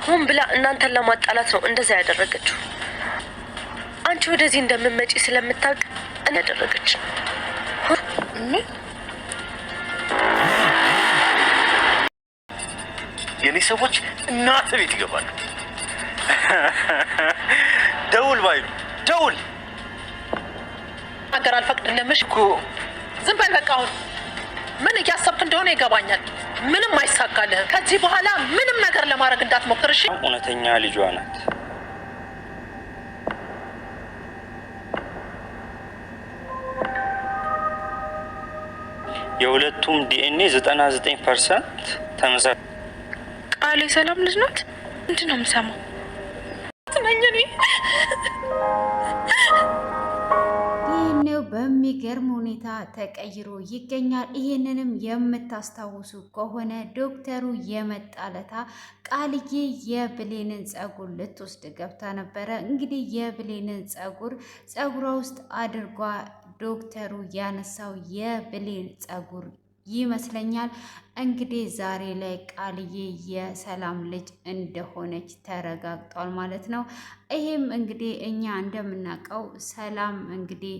ሆን ብላ እናንተን ለማጣላት ነው እንደዛ ያደረገችው። አንቺ ወደዚህ እንደምትመጪ ስለምታውቅ እኔ ያደረገች የኔ ሰዎች እናት ቤት ይገባሉ። ደውል ባይሉ ደውል አገር አልፈቅድልምሽ እኮ ዝም በል በቃ። አሁን ምን እያሰብክ እንደሆነ ይገባኛል። ምንም አይሳካልህም። ከዚህ በኋላ ምንም ነገር ለማድረግ እንዳትሞክር እሺ? እውነተኛ ልጇ ናት። የሁለቱም ዲኤንኤ 99% ተመሳሳይ። ቃል የሰላም ልጅ ናት። ምንድን ነው የምሰማው? ትነኝኔ ዲኤንኤው በሚገርም ሁኔታ ተቀይሮ ይገኛል። ይህንንም የምታስታውሱ ከሆነ ዶክተሩ የመጣለታ ቃልዬ የብሌንን ጸጉር ልትወስድ ገብታ ነበረ። እንግዲህ የብሌንን ጸጉሯ ውስጥ አድርጓ ዶክተሩ ያነሳው የብሌን ጸጉር ይመስለኛል። እንግዲህ ዛሬ ላይ ቃልዬ የሰላም ልጅ እንደሆነች ተረጋግጧል ማለት ነው። ይሄም እንግዲህ እኛ እንደምናውቀው ሰላም እንግዲህ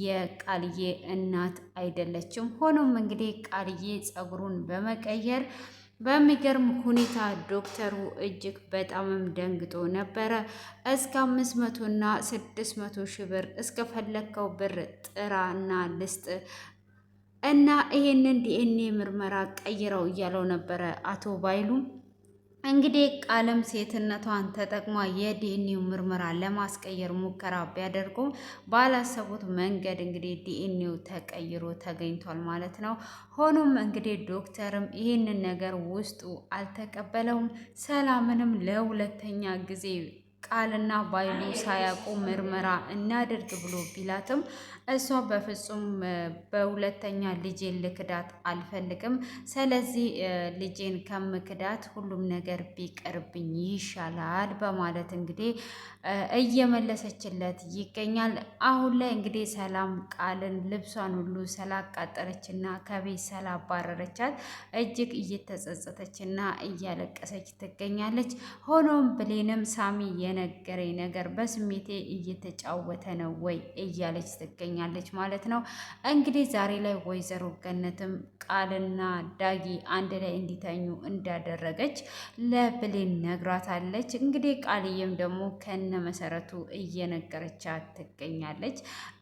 የቃልዬ እናት አይደለችም። ሆኖም እንግዲህ ቃልዬ ጸጉሩን በመቀየር በሚገርም ሁኔታ ዶክተሩ እጅግ በጣምም ደንግጦ ነበረ። እስከ 500 እና 600 ሺህ ብር እስከፈለግከው ብር ጥራና ልስጥ እና ይሄንን ዲኤንኤ ምርመራ ቀይረው እያለው ነበረ አቶ ባይሉ። እንግዲህ ቃልም ሴትነቷን ተጠቅማ የዲኤንኤው ምርመራ ለማስቀየር ሙከራ ቢያደርጉም ባላሰቡት መንገድ እንግዲህ ዲኤንኤው ተቀይሮ ተገኝቷል ማለት ነው። ሆኖም እንግዲህ ዶክተርም ይህንን ነገር ውስጡ አልተቀበለውም። ሰላምንም ለሁለተኛ ጊዜ ቃልና ባይሉ ሳያውቁ ምርመራ እናደርግ ብሎ ቢላትም እሷ በፍጹም በሁለተኛ ልጄን ልክዳት አልፈልግም። ስለዚህ ልጄን ከምክዳት ሁሉም ነገር ቢቀርብኝ ይሻላል በማለት እንግዲህ እየመለሰችለት ይገኛል። አሁን ላይ እንግዲህ ሰላም ቃልን ልብሷን ሁሉ ስላቃጠለችና ከቤት ስላባረረቻት እጅግ እየተጸጸተችና እያለቀሰች ትገኛለች። ሆኖም ብሌንም ሳሚ የነገረኝ ነገር በስሜቴ እየተጫወተ ነው ወይ እያለች ትገኛለች ማለት ነው። እንግዲህ ዛሬ ላይ ወይዘሮ ገነትም ቃልና ዳጊ አንድ ላይ እንዲተኙ እንዳደረገች ለብሌን ነግራታለች። እንግዲህ ቃልዬም ደግሞ ከነ መሰረቱ እየነገረቻት ትገኛለች።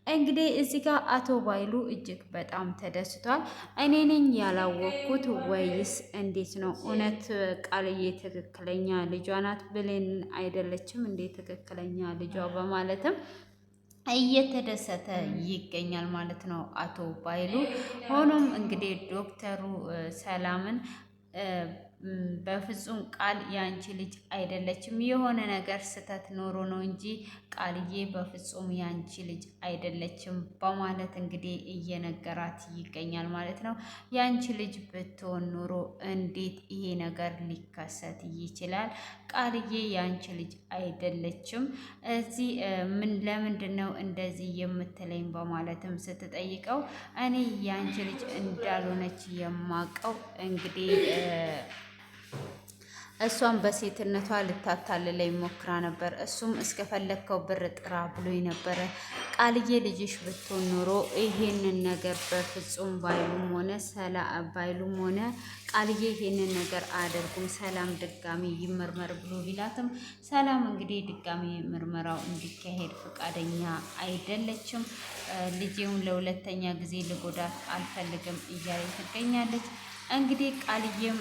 እንግዲህ እዚህ ጋር አቶ ባይሉ እጅግ በጣም ተደስቷል። እኔ ነኝ ያላወቅኩት ወይስ እንዴት ነው? እውነት ቃልዬ ትክክለኛ ልጇ ናት? ብሌን አይደለችም እንዴ ትክክለኛ ልጇ? በማለትም እየተደሰተ ይገኛል ማለት ነው አቶ ባይሉ። ሆኖም እንግዲህ ዶክተሩ ሰላምን በፍጹም ቃል ያንቺ ልጅ አይደለችም፣ የሆነ ነገር ስተት ኖሮ ነው እንጂ ቃልዬ በፍጹም ያንቺ ልጅ አይደለችም በማለት እንግዲህ እየነገራት ይገኛል ማለት ነው። ያንቺ ልጅ ብትሆን ኖሮ እንዴት ይሄ ነገር ሊከሰት ይችላል? ቃልዬ ያንቺ ልጅ አይደለችም። እዚህ ለምንድን ነው እንደዚህ የምትለኝ? በማለትም ስትጠይቀው እኔ ያንቺ ልጅ እንዳልሆነች የማውቀው እንግዲህ እሷም በሴትነቷ ልታታልለኝ ሞክራ ነበር። እሱም እስከፈለግከው ብር ጥራ ብሎኝ ነበረ። ቃልዬ ልጅሽ ብትሆን ኖሮ ይሄንን ነገር በፍጹም ባይሉም ሆነ ቃልዬ ይሄንን ነገር አያደርጉም። ሰላም ድጋሚ ይመርመር ብሎ ቢላትም ሰላም እንግዲህ ድጋሚ ምርመራው እንዲካሄድ ፈቃደኛ አይደለችም። ልጄውን ለሁለተኛ ጊዜ ልጎዳት አልፈልግም እያለች ትገኛለች። እንግዲህ ቃልዬም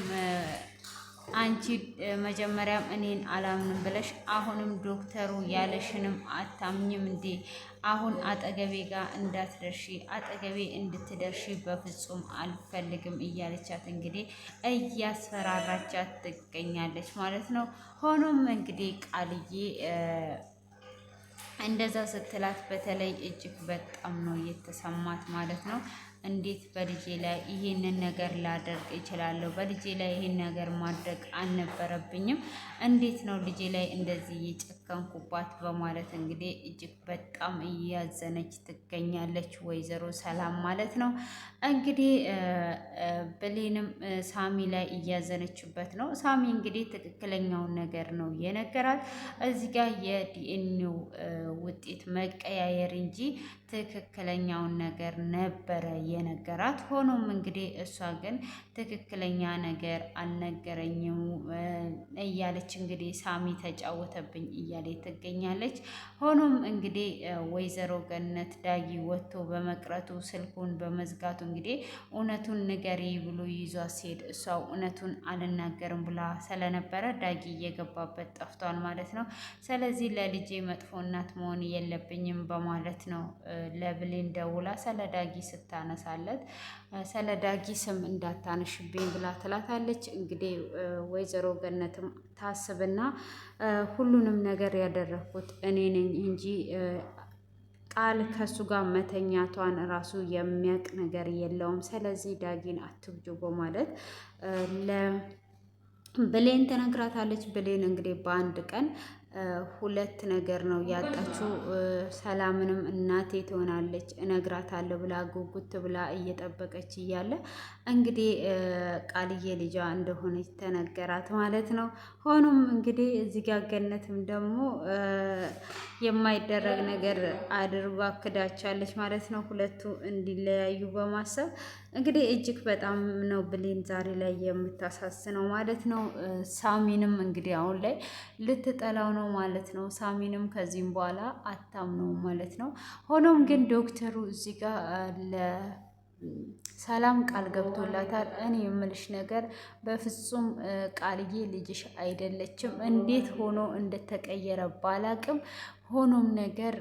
አንቺ መጀመሪያም እኔን አላምንም ብለሽ አሁንም ዶክተሩ ያለሽንም አታምኝም እንዴ? አሁን አጠገቤ ጋር እንዳትደርሺ፣ አጠገቤ እንድትደርሺ በፍጹም አልፈልግም እያለቻት እንግዲህ እያስፈራራቻት ትገኛለች ማለት ነው። ሆኖም እንግዲህ ቃልዬ እንደዛ ስትላት በተለይ እጅግ በጣም ነው የተሰማት ማለት ነው። እንዴት በልጄ ላይ ይሄንን ነገር ላደርግ እችላለሁ? በልጄ ላይ ይሄን ነገር ማድረግ አልነበረብኝም። እንዴት ነው ልጄ ላይ እንደዚህ ጨከንኩባት በማለት እንግዲህ እጅግ በጣም እያዘነች ትገኛለች ወይዘሮ ሰላም ማለት ነው። እንግዲህ ብሌንም ሳሚ ላይ እያዘነችበት ነው። ሳሚ እንግዲህ ትክክለኛውን ነገር ነው የነገራት። እዚህ ጋር የዲኤንኤው ውጤት መቀያየር እንጂ ትክክለኛውን ነገር ነበረ የነገራት። ሆኖም እንግዲህ እሷ ግን ትክክለኛ ነገር አልነገረኝም እያለች እንግዲህ ሳሚ ተጫወተብኝ እያለ ትገኛለች። ሆኖም እንግዲህ ወይዘሮ ገነት ዳጊ ወጥቶ በመቅረቱ ስልኩን በመዝጋቱ እንግዲህ እውነቱን ንገሪ ብሎ ይዟ ሲሄድ እሷ እውነቱን አልናገርም ብላ ስለነበረ ዳጊ እየገባበት ጠፍቷል ማለት ነው። ስለዚህ ለልጄ መጥፎ እናት መሆን የለብኝም በማለት ነው ለብሌን ደውላ ስለ ዳጊ ስታነሳለት ስለ ዳጊ ስም እንዳታነሽብኝ ብላ ትላታለች። እንግዲህ ወይዘሮ ገነትም ታስብና ሁሉንም ነገር ያደረኩት እኔ ነኝ እንጂ ቃል ከሱ ጋር መተኛቷን ራሱ የሚያውቅ ነገር የለውም። ስለዚህ ዳጊን አትብጁ በማለት ለብሌን ትነግራታለች። ብሌን እንግዲህ በአንድ ቀን ሁለት ነገር ነው ያጣችው። ሰላምንም እናቴ ትሆናለች እነግራታለሁ ብላ ጉጉት ብላ እየጠበቀች እያለ እንግዲህ ቃልዬ ልጇ እንደሆነች ተነገራት ማለት ነው። ሆኖም እንግዲህ እዚህ ጋር ገነትም ደግሞ የማይደረግ ነገር አድርጓ ክዳቻለች ማለት ነው። ሁለቱ እንዲለያዩ በማሰብ እንግዲህ እጅግ በጣም ነው ብሌን ዛሬ ላይ የምታሳዝነው ማለት ነው። ሳሚንም እንግዲህ አሁን ላይ ልትጠላው ነው ማለት ነው። ሳሚንም ከዚህም በኋላ አታምነው ማለት ነው። ሆኖም ግን ዶክተሩ እዚህ ጋር ሰላም ቃል ገብቶላታል። እኔ የምልሽ ነገር በፍጹም ቃልዬ ልጅሽ አይደለችም። እንዴት ሆኖ እንደተቀየረ ባላቅም ሆኖም ነገር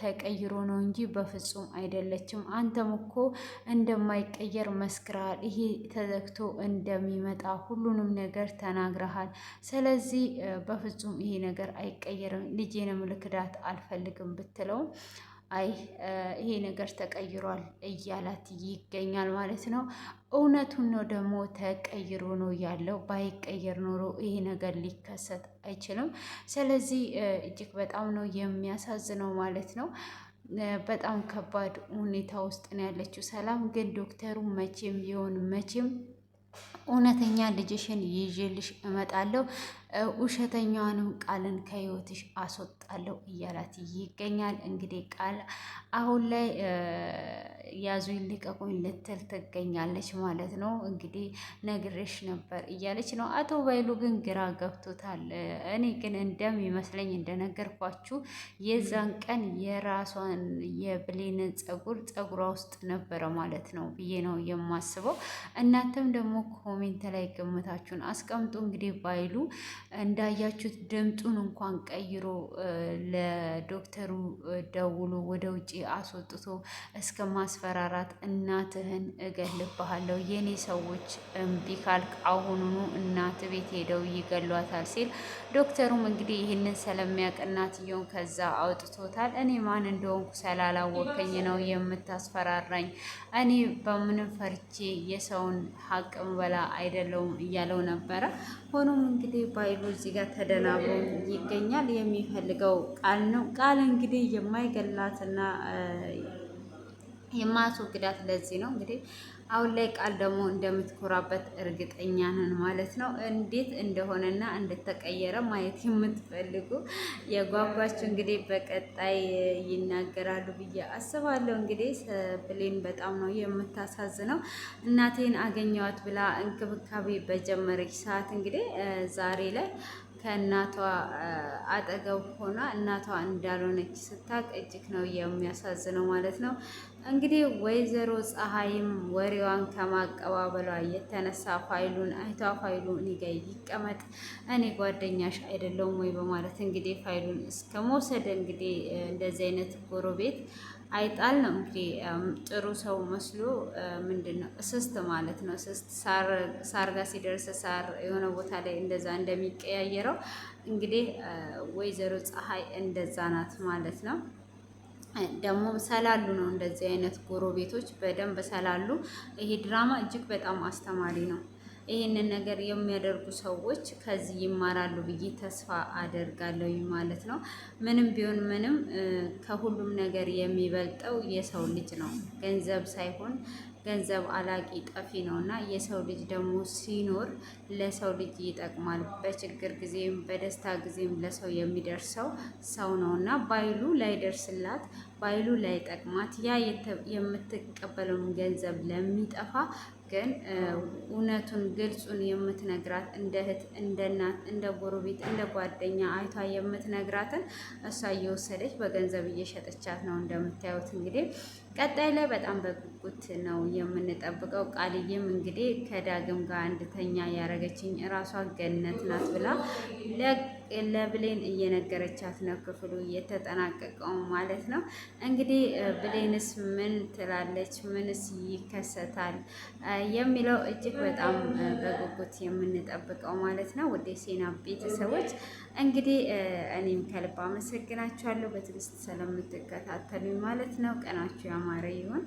ተቀይሮ ነው እንጂ በፍጹም አይደለችም። አንተም እኮ እንደማይቀየር መስክረሃል። ይሄ ተዘግቶ እንደሚመጣ ሁሉንም ነገር ተናግረሃል። ስለዚህ በፍጹም ይሄ ነገር አይቀየርም። ልጄንም ልክዳት አልፈልግም ብትለውም አይ ይሄ ነገር ተቀይሯል እያላት ይገኛል ማለት ነው። እውነቱን ነው ደግሞ ተቀይሮ ነው ያለው። ባይቀየር ኖሮ ይሄ ነገር ሊከሰት አይችልም። ስለዚህ እጅግ በጣም ነው የሚያሳዝነው ማለት ነው። በጣም ከባድ ሁኔታ ውስጥ ነው ያለችው ሰላም። ግን ዶክተሩ መቼም ቢሆን መቼም እውነተኛ ልጅሽን ይዤልሽ እመጣለሁ፣ ውሸተኛዋንም ቃልን ከህይወትሽ አስወጣለሁ እያላት ይገኛል። እንግዲህ ቃል አሁን ላይ ያዙ ይልቀቁኝ ልትል ትገኛለች ማለት ነው። እንግዲህ ነግሬሽ ነበር እያለች ነው። አቶ ባይሉ ግን ግራ ገብቶታል። እኔ ግን እንደሚመስለኝ እንደነገርኳችሁ የዛን ቀን የራሷን የብሌን ጸጉሯ ውስጥ ነበረ ማለት ነው ብዬ ነው የማስበው። እናንተም ደግሞ ኮሜንት ላይ ግምታችሁን አስቀምጡ። እንግዲህ ባይሉ እንዳያችሁት ድምጡን እንኳን ቀይሮ ለዶክተሩ ደውሎ ወደ ውጭ አስወጥቶ እስከ ማስፈራራት እናትህን እገልብሃለሁ፣ የኔ ሰዎች እምቢ ካልክ አሁኑኑ እናት ቤት ሄደው ይገሏታል ሲል ዶክተሩም እንግዲህ ይህንን ስለሚያውቅ እናትየውን ከዛ አውጥቶታል። እኔ ማን እንደሆንኩ ስላላወቀኝ ነው የምታስፈራራኝ፣ እኔ በምንም ፈርቼ የሰውን ሀቅም በላ አይደለውም እያለው ነበረ። ሆኖም እንግዲህ ባይሉ እዚህ ጋር ተደናብሮ ይገኛል። የሚፈልገው ቃል ነው። ቃል እንግዲህ የማይገላትና የማያስወግዳት ለዚህ ነው እንግዲህ አሁን ላይ ቃል ደግሞ እንደምትኮራበት እርግጠኛ ነን ማለት ነው። እንዴት እንደሆነና እንደተቀየረ ማየት የምትፈልጉ የጓጓችሁ እንግዲህ በቀጣይ ይናገራሉ ብዬ አስባለሁ። እንግዲህ ብሌን በጣም ነው የምታሳዝነው። እናቴን አገኘዋት ብላ እንክብካቤ በጀመረች ሰዓት እንግዲህ ዛሬ ላይ ከእናቷ አጠገብ ሆና እናቷ እንዳልሆነች ስታቅ እጅግ ነው የሚያሳዝነው ማለት ነው። እንግዲህ ወይዘሮ ፀሐይም ወሬዋን ከማቀባበሏ የተነሳ ፋይሉን አይቷ ፋይሉ እኔ ጋ ይቀመጥ እኔ ጓደኛሽ አይደለሁም ወይ በማለት እንግዲህ ፋይሉን እስከ መውሰድ እንግዲህ እንደዚህ አይነት ጎረቤት አይጣል ነው እንግዲህ ጥሩ ሰው መስሎ ምንድን ነው እስስት ማለት ነው። እስስት ሳር ጋር ሲደርስ ሳር የሆነ ቦታ ላይ እንደዛ እንደሚቀያየረው እንግዲህ ወይዘሮ ፀሐይ እንደዛ ናት ማለት ነው። ደግሞ ሰላሉ ነው እንደዚህ አይነት ጎረቤቶች በደንብ ሰላሉ። ይሄ ድራማ እጅግ በጣም አስተማሪ ነው። ይህንን ነገር የሚያደርጉ ሰዎች ከዚህ ይማራሉ ብዬ ተስፋ አደርጋለሁ ማለት ነው። ምንም ቢሆን ምንም ከሁሉም ነገር የሚበልጠው የሰው ልጅ ነው፣ ገንዘብ ሳይሆን ገንዘብ አላቂ ጠፊ ነው እና የሰው ልጅ ደግሞ ሲኖር ለሰው ልጅ ይጠቅማል። በችግር ጊዜም በደስታ ጊዜም ለሰው የሚደርሰው ሰው ነው እና ባይሉ ላይደርስላት ባይሉ ላይጠቅማት ያ የምትቀበለውን ገንዘብ ለሚጠፋ ግን እውነቱን ግልጹን የምትነግራት እንደ እህት፣ እንደ እናት፣ እንደ ጎረቤት፣ እንደ ጓደኛ አይቷ የምትነግራትን እሷ እየወሰደች በገንዘብ እየሸጠቻት ነው። እንደምታዩት እንግዲህ ቀጣይ ላይ በጣም በጉጉት ነው የምንጠብቀው። ቃልዬም እንግዲህ ከዳግም ጋር እንድተኛ ያረገችኝ እራሷ ገነት ናት ብላ ለብሌን እየነገረቻት ነው ክፍሉ እየተጠናቀቀው ማለት ነው። እንግዲህ ብሌንስ ምን ትላለች? ምንስ ይከሰታል የሚለው እጅግ በጣም በጉጉት የምንጠብቀው ማለት ነው። ወደ ሴና ቤተሰቦች እንግዲህ እኔም ከልብ አመሰግናችኋለሁ በትዕግስት ስለምትከታተሉኝ ማለት ነው። ቀናችሁ ያማረ ይሁን።